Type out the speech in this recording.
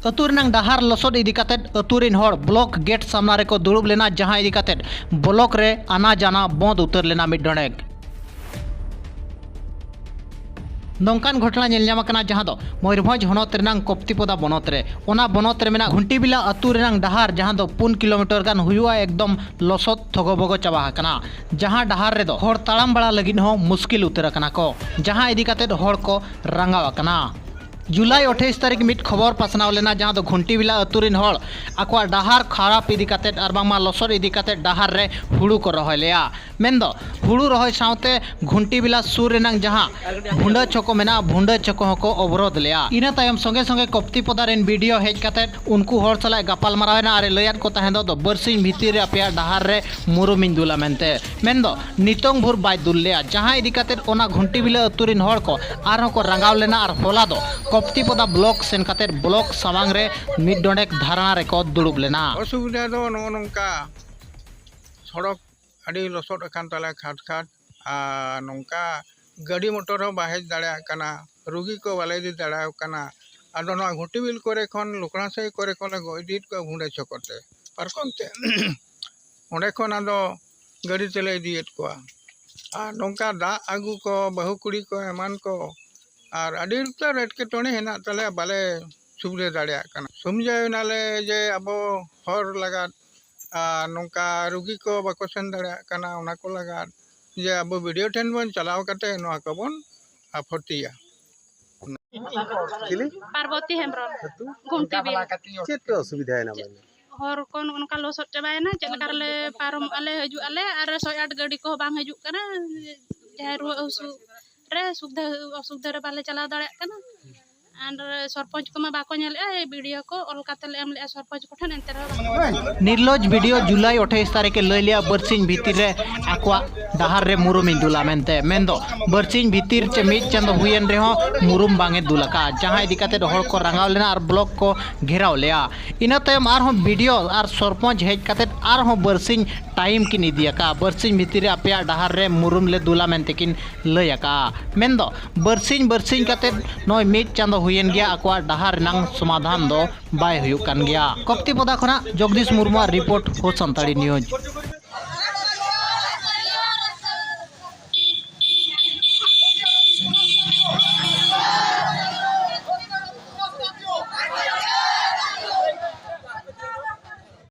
अतु रेनांग डहार लसोद इदी कातेद अतु रेन हर block gate सामना रे को दुड़ुब लेना जहां इदी कातेद ब्लॉक रे आना जाना बंद उतर लेना मिड डणेक नौकान घटना नेलनामाकना जहां दो मयूरभंज हनत रेनांग कप्तिपदा बनत रे ओना बनत रे मेना घुंटी बिला अतु रेनांग डहार जहां दो 5 किलोमीटर गान हुआ एकदम लसोद थगोबगो चाबा हकना जहां डहार रे दो हर ताड़ाम बड़ा लगिन हो मुश्किल उतर कना को जहां इदी कातेद हर को रंगाव कना जुलाई 28 तारीख मिट खबर पासनाव लेना जहां दो घुंटी बिला अतुरिन हर आकवा डहार खराब इदी कातेद आर बांगमा लसोद इदी कातेद डहार रे हुड़ू को रहोय लेया मेनदो हुड़ू रहोय साउते घुंटी बिला सुर रेनांग जहां भुंडा चको मेना भुंडा चको हको अवरोध लेया इना तायम संगे संगे कप्तिपदा रेन वीडियो हेज कातेद उनको हर सलाय गपाल मारावना आरे लयात को ताहेंदो दो बरसिन भितिर रे अपया डहार रे मुरुमिन दुला मेनते मेनदो नितोंग भुर बाय दुल लेया जहां इदी कातेद ओना घुंटी बिला अतुरिन हर को आर को रंगाव लेना आर होला दो कप्तिपदा ब्लॉक सेन कातेर ब्लॉक सामांग रे मिड डोंडेक धारणा रे को दुड़ुब लेना असुविधा दो नोंका सड़क अड़ी लसोद अकान तले खाट खाट नोंका गाड़ी मोटर हो बाहेज दाड़ा कना रुगी को वाले दी दाड़ा कना आदो ना घुटी बिल करे खन लुकड़ा से करे कोले गोइदित को भुंडे चकोते पारकोनते ओंडे खन आदो गाड़ी चले दिएत को नोंका दा आगु को बहु कुड़ी को एमान को और अड़ी रुतर एटकेटोणे हेना तले बाले सुबले दाड़ा कना समझाय नाले जे अबो हर लगा नोंका रुगी को बाको सेन दाड़ा कना ओना को लगा जे अब वीडियो टेन बन चलाव कते नो कबन आफतिया पार्वती हेम्ब्रम घुंटी बिल चेत असुविधा है ना माने हर कोन उनका लोसट चबायना चलकारले पारम आले हजु आले आर 108 गाड़ी को बांग हजु कना जहां रुआ उसु रे सुविधा असुविधा रे बाले चला दाड़ा कना आर सरपंच को मा बाको नेले ए वीडियो को अलकातले एमले सरपंच को ठन एंतर निर्लज वीडियो जुलाई 28 तारीख के लय लिया बरसिन भितिर रे आकवा डहार रे मुरुमिन दुला मेनते मेनदो बरसिन भितिर चे मिट चंद हुयन रे हो मुरुम बांगे दुलका जहां इदी काते हर को रंगाव लेना आर ब्लॉक को घेराव लेया इना तयम आर हो वीडियो आर सरपंच हेज काते आर हो बरसिन टाइम किन इदियाका बरसिन भितिर अपया डहार रे मुरुम ले दुला मेनते किन लयका मेनदो बरसिन काते नय मिट चंद हुयन गया आकवा डहार नंग समाधान दो बाय हुयु कान गया कप्तिपदा खना जगदीश मुर्मू रिपोर्ट हो संताड़ी न्यूज।